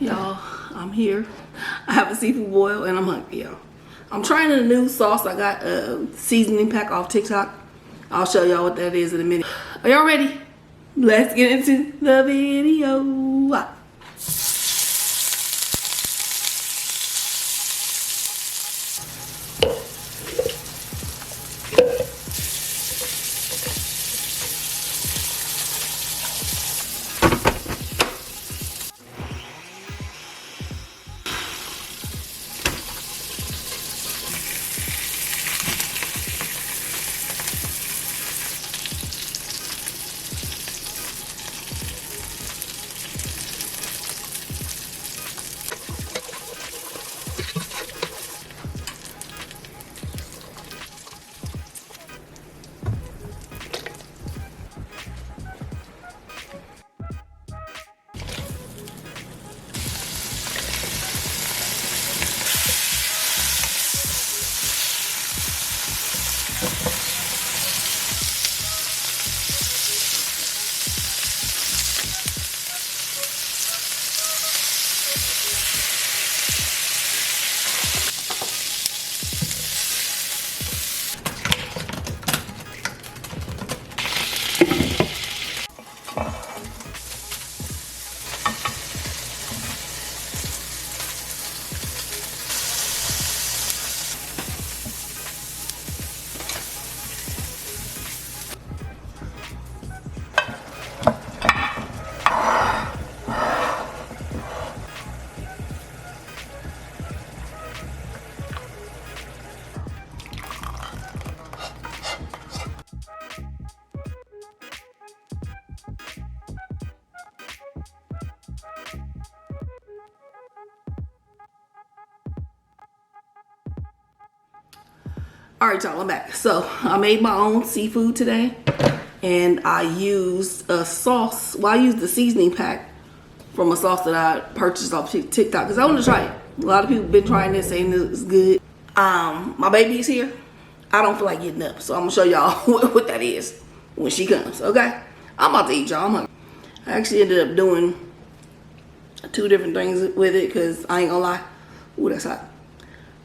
Y'all, I'm here. I have a seafood boil and I'm hungry, y'all. I'm trying a new sauce. I got a seasoning pack off TikTok. I'll show y'all what that is in a minute. Are y'all ready? Let's get into the video. All right, y'all, I'm back. So I made my own seafood today, and I used a sauce. Well, I used the seasoning pack from a sauce that I purchased off TikTok because I want to try it. A lot of people been trying this, saying it's good. My baby's here. I don't feel like getting up, so I'm gonna show y'all what that is when she comes. Okay, I'm about to eat, y'all. I'm hungry. I actually ended up doing 2 different things with it because I ain't gonna lie. Ooh, that's hot.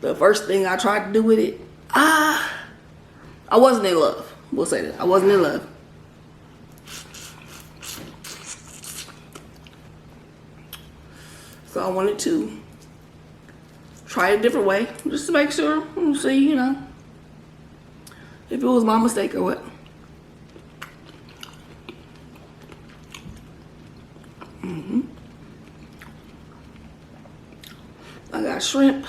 The first thing I tried to do with it, I wasn't in love. We'll say that. I wasn't in love. So I wanted to try it a different way, just to make sure, see, you know, if it was my mistake or what. I got shrimp.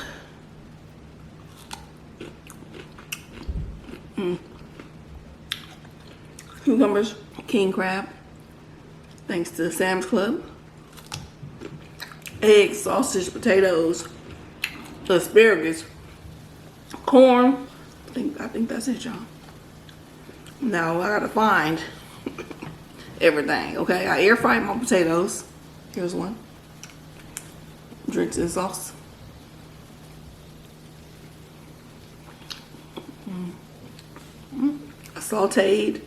Cucumbers, king crab, thanks to Sam's Club. Eggs, sausage, potatoes, asparagus, corn. I think that's it, y'all. Now I gotta find everything, okay? I air fried my potatoes. Here's one. Drinks and sauce. I sauteed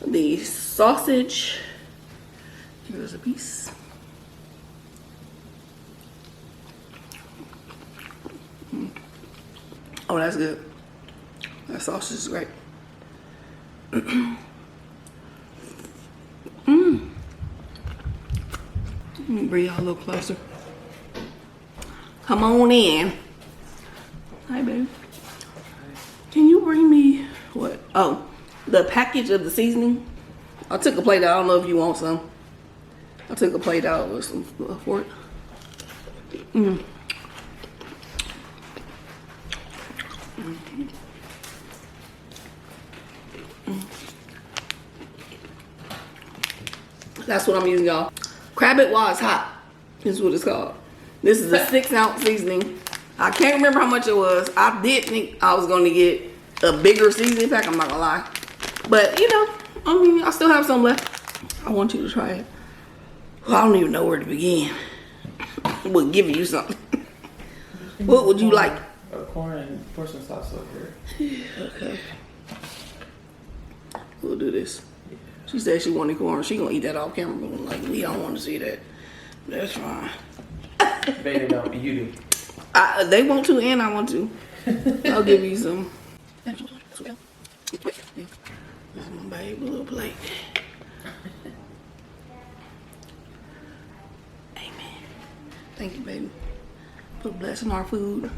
the sausage. Here's a piece. Oh, that's good. That sausage is great. Let me bring y'all a little closer. Come on in. Hi, baby. Can you bring me what? Oh, the package of the seasoning. I took a plate out. I don't know if you want some. I took a plate out with some for it. That's what I'm using, y'all. Crab it while it's hot is what it's called. This is a 6-ounce seasoning. I can't remember how much it was. I did think I was going to get a bigger seasoning pack. I'm not going to lie. But, you know, I mean, I still have some left. I want you to try it. Well, I don't even know where to begin. We'll give you something. What would you like? Corn and portion sauce over here. Okay. We'll do this. She said she wanted corn. She gonna eat that off camera. But like, we don't want to see that. That's fine. They don't. You do. They want to and I want to. I'll give you some. This is my baby little plate. Amen. Thank you, baby. For blessing our food.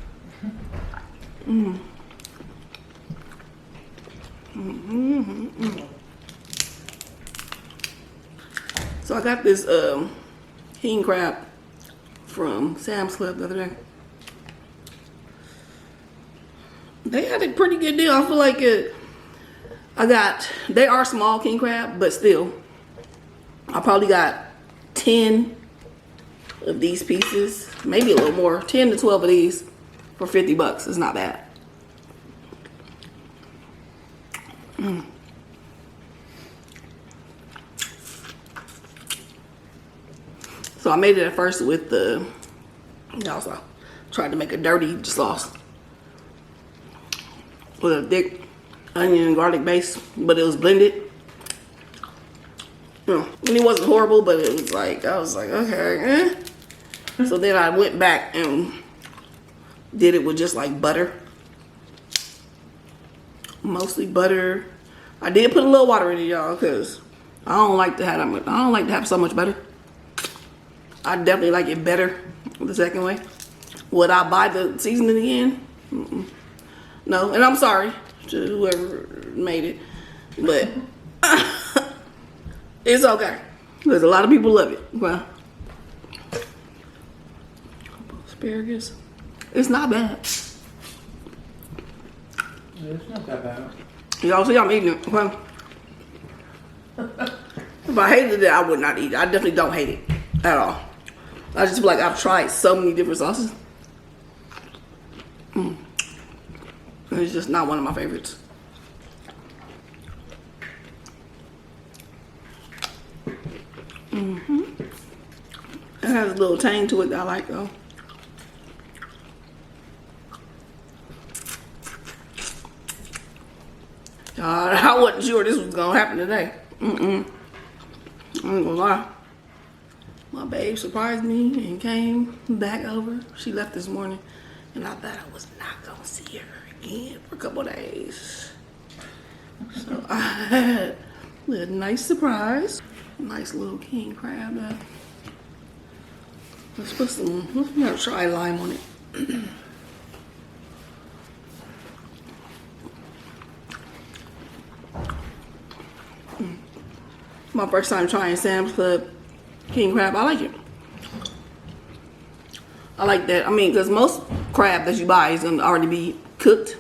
So I got this king crab from Sam's Club the other day. They had a pretty good deal. I feel like they are small king crab, but still, I probably got 10 of these pieces, maybe a little more, 10 to 12 of these for $50. It's not bad. So I made it at first with also tried to make a dirty sauce with a thick onion and garlic base, but it was blended. And it wasn't horrible, but it was like, I was like, okay. So then I went back and did it with just like butter. Mostly butter. I did put a little water in it, y'all, because I don't like to have so much butter. I definitely like it better the second way. Would I buy the seasoning again? No, and I'm sorry to whoever made it, but it's okay because a lot of people love it. Well, asparagus, it's not bad. Yeah, it's not that bad. Y'all see I'm eating it. Well, if I hated it, I would not eat it. I definitely don't hate it at all. I just feel like I've tried so many different sauces. It's just not one of my favorites. It has a little tang to it that I like though. I wasn't sure this was gonna happen today. I ain't gonna lie. My babe surprised me and came back over. She left this morning, and I thought I was not gonna see her again for a couple of days. So I had a nice surprise. Nice little king crab there. Let's try lime on it. My first time trying Sam's Club king crab. I like it. I like that. I mean, because most crab that you buy is gonna already be cooked.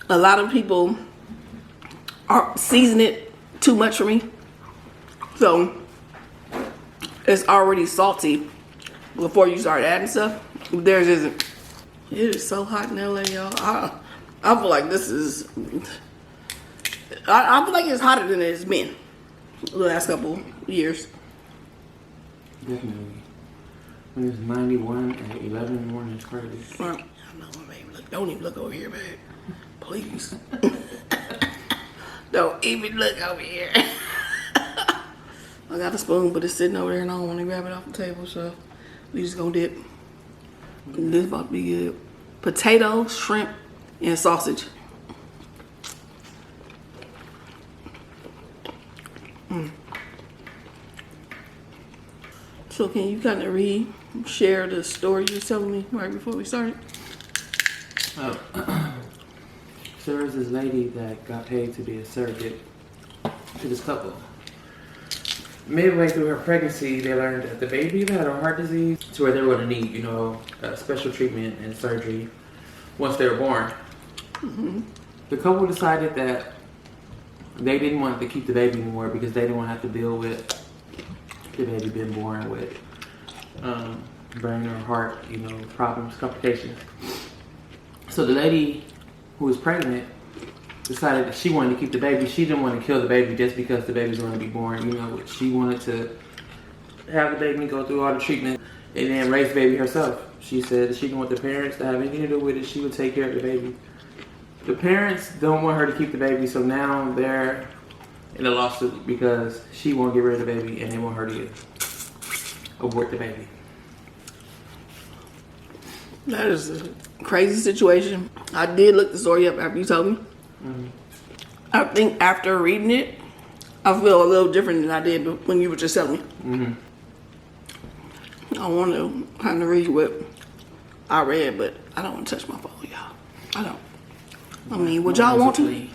A lot of people season it too much for me, so it's already salty before you start adding stuff. Theirs isn't. It is so hot in LA, y'all. I feel like this is. I feel like it's hotter than it's been the last couple years. Definitely. When it's 91 at 11 in the morning, it's crazy. Well, I know, baby. Look, don't even look over here, babe. Please. Don't even look over here. I got a spoon, but it's sitting over there and I don't want to grab it off the table, so we just gonna dip. This about to be good. Potato, shrimp, and sausage. So can you kind of share the story you were telling me right before we started? Oh. So there was this lady that got paid to be a surrogate to this couple. Midway through her pregnancy, they learned that the baby had a heart disease to where they were going to need, special treatment and surgery once they were born. The couple decided that they didn't want to keep the baby anymore because they didn't want to have to deal with the baby being born with brain or heart, problems, complications. So the lady who was pregnant decided that she wanted to keep the baby. She didn't want to kill the baby just because the baby's going to be born. She wanted to have the baby, go through all the treatment, and then raise the baby herself. She said that she didn't want the parents to have anything to do with it. She would take care of the baby. The parents don't want her to keep the baby, so now they're in a lawsuit because she won't get rid of the baby and they want her to get it. abort the baby. That is a crazy situation. I did look the story up after you told me. I think after reading it, I feel a little different than I did when you were just telling me. I want to kind of read what I read, but I don't want to touch my phone, y'all. I don't. I mean, would y'all want to?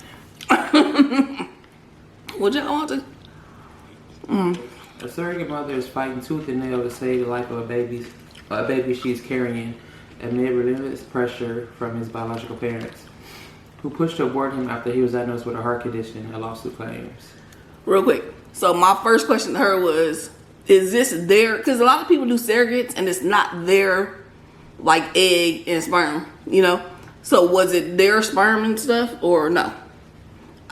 Would y'all want to? A surrogate mother is fighting tooth and nail to save the life of a baby she's carrying amid relentless pressure from his biological parents, who pushed to abort him after he was diagnosed with a heart condition, a lawsuit claims. Real quick. So my first question to her was, is this their, because a lot of people do surrogates and it's not their like egg and sperm, you know? So was it their sperm and stuff or no?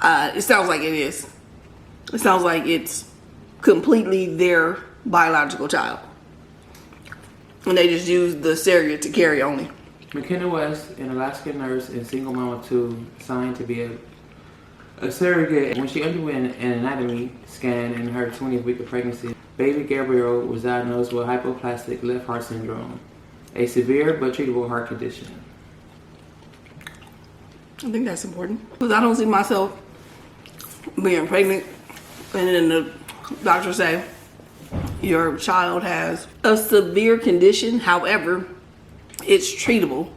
It sounds like it is. It sounds like it's completely their biological child. And they just use the surrogate to carry only. McKenna West, an Alaskan nurse and single mom of two, signed to be a surrogate. When she underwent an anatomy scan in her 20th week of pregnancy, baby Gabriel was diagnosed with hypoplastic left heart syndrome, a severe but treatable heart condition. I think that's important. Because I don't see myself being pregnant and then the doctor say, your child has a severe condition, however, it's treatable.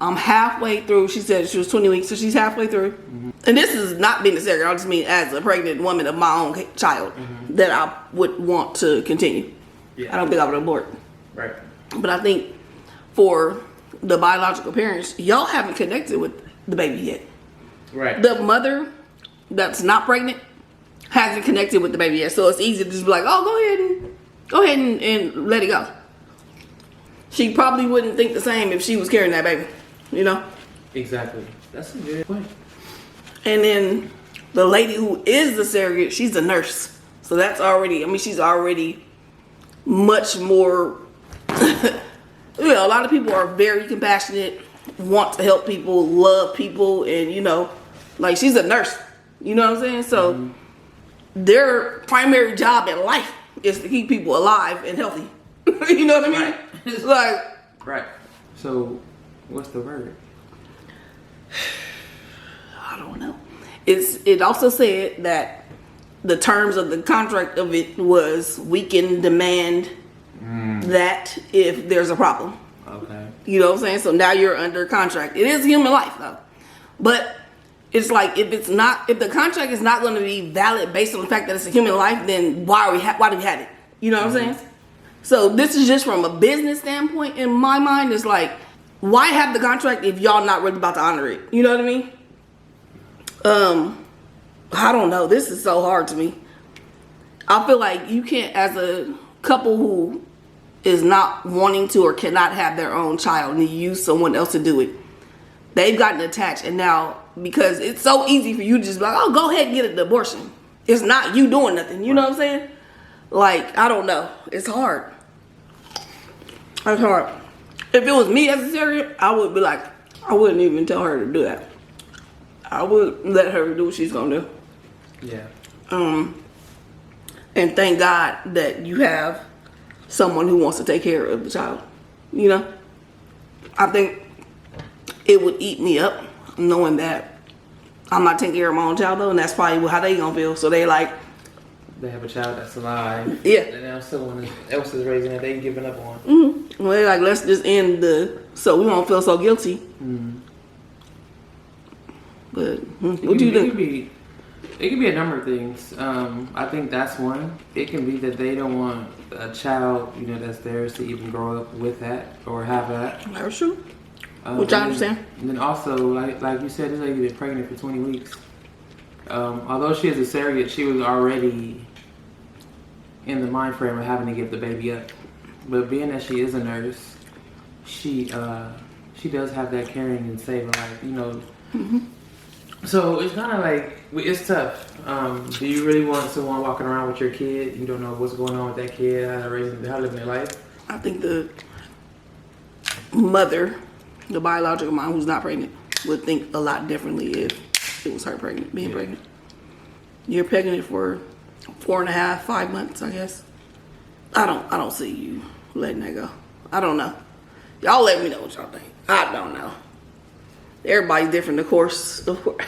I'm halfway through. She said she was 20 weeks, so she's halfway through. And this is not being a surrogate. I just mean as a pregnant woman of my own child that I would want to continue. I don't think I would abort. Right. But I think for the biological parents, y'all haven't connected with the baby yet. Right. The mother that's not pregnant hasn't connected with the baby yet, so it's easy to just be like, oh, go ahead and let it go. She probably wouldn't think the same if she was carrying that baby, you know? Exactly. That's a good point. And then the lady who is the surrogate, she's a nurse. So that's already, I mean, she's already much more, you know, a lot of people are very compassionate, want to help people, love people, and, you know, like she's a nurse. You know what I'm saying? So their primary job in life is to keep people alive and healthy. You know what I mean? Right. It's like, right. So, what's the verdict? I don't know. It also said that the terms of the contract of it was we can demand that if there's a problem. Okay. You know what I'm saying? So now you're under contract. It is human life though. But it's like if the contract is not going to be valid based on the fact that it's a human life, then why do we have it? You know what I'm saying? So this is just from a business standpoint. In my mind, it's like, why have the contract if y'all not really about to honor it? You know what I mean? I don't know. This is so hard to me. I feel like you can't, as a couple who is not wanting to or cannot have their own child and you use someone else to do it, they've gotten attached, and now because it's so easy for you to just be like, oh, go ahead and get an abortion. It's not you doing nothing. You know what I'm saying? Like, I don't know. It's hard. It's hard. If it was me as a surrogate, I would be like, I wouldn't even tell her to do that. I would let her do what she's gonna do. Yeah. And thank God that you have someone who wants to take care of the child. You know? I think it would eat me up knowing that I'm not taking care of my own child though, and that's probably how they gonna feel. So they like, they have a child that's alive. Yeah. And now someone else is raising it, they giving up on. Well, they're like, let's just end so we won't feel so guilty. But what do you think? It could be a number of things. I think that's one. It can be that they don't want a child, you know, that's theirs to even grow up with that or have that. That's true. Which I understand. And then also, like you said, this lady been pregnant for 20 weeks. Although she is a surrogate, she was already in the mind frame of having to give the baby up. But being that she is a nurse, she does have that caring and saving life, you know. So it's kind of like, it's tough. Do you really want someone walking around with your kid? You don't know what's going on with that kid, how to live their life. I think the mother, the biological mom who's not pregnant, would think a lot differently if it was her being pregnant. You're pregnant for 4.5, 5 months, I guess. I don't see you letting that go. I don't know. Y'all let me know what y'all think. I don't know. Everybody's different, of course. Of course.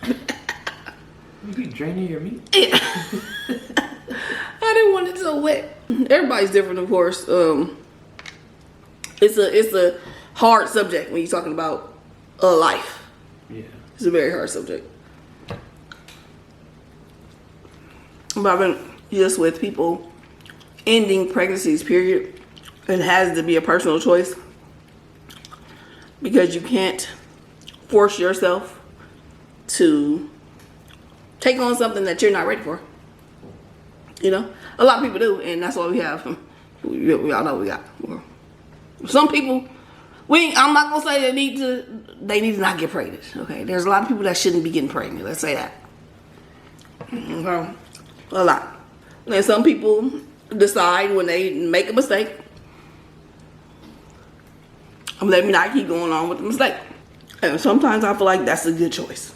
You be draining your meat? Yeah. I didn't want it so wet. Everybody's different, of course. It's a hard subject when you're talking about a life. Yeah. It's a very hard subject. But I've been just with people ending pregnancies, period. It has to be a personal choice because you can't force yourself to take on something that you're not ready for. You know, a lot of people do, and that's why we have. We all know we got. Some people, I'm not gonna say they need to not get pregnant. Okay, there's a lot of people that shouldn't be getting pregnant. Let's say that. Okay, a lot. And some people decide when they make a mistake, let me not keep going on with the mistake. And sometimes I feel like that's a good choice.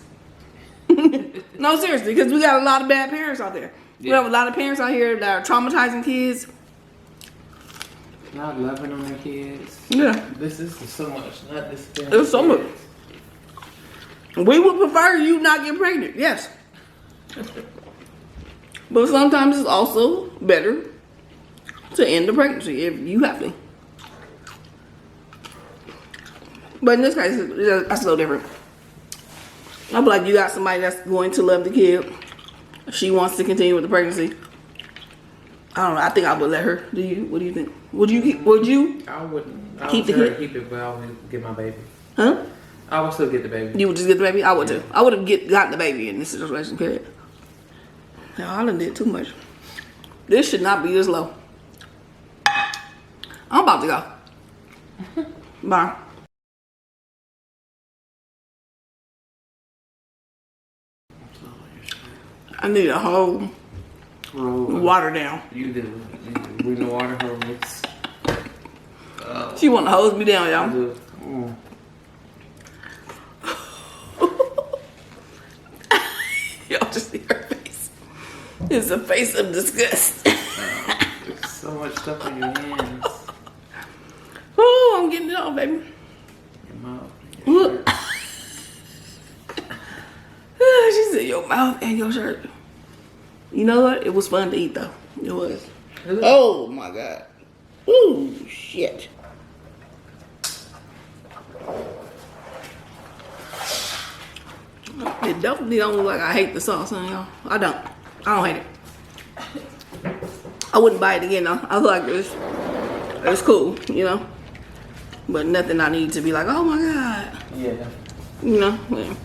No, seriously, because we got a lot of bad parents out there. Yeah. We have a lot of parents out here that are traumatizing kids. Not loving on their kids. Yeah. This is so much. Not this. There's so much. We would prefer you not get pregnant, yes. But sometimes it's also better to end the pregnancy if you have to. But in this case, that's a little different. I feel like you got somebody that's going to love the kid. She wants to continue with the pregnancy. I don't know. I think I would let her. Do you? What do you think? Would you? I wouldn't. I keep would the kid? Keep it, but I would get my baby. Huh? I would still get the baby. You would just get the baby? I would too. I would have gotten the baby in this situation, period. No, I done did too much. This should not be this low. I'm about to go. Bye. I need a whole water down. You do. We know water hose. She want to hose me down, y'all. Y'all just see her face. It's a face of disgust. There's so much stuff in your hands. Oh, I'm getting it off, baby. Your mouth. Look. She said your mouth and your shirt. You know what? It was fun to eat though. It was. Oh my god. Ooh, shit. It definitely don't look like I hate the sauce, y'all. I don't hate it. I wouldn't buy it again though. I feel like it's cool, you know. But nothing I need to be like, oh my god. Yeah. You know. Yeah.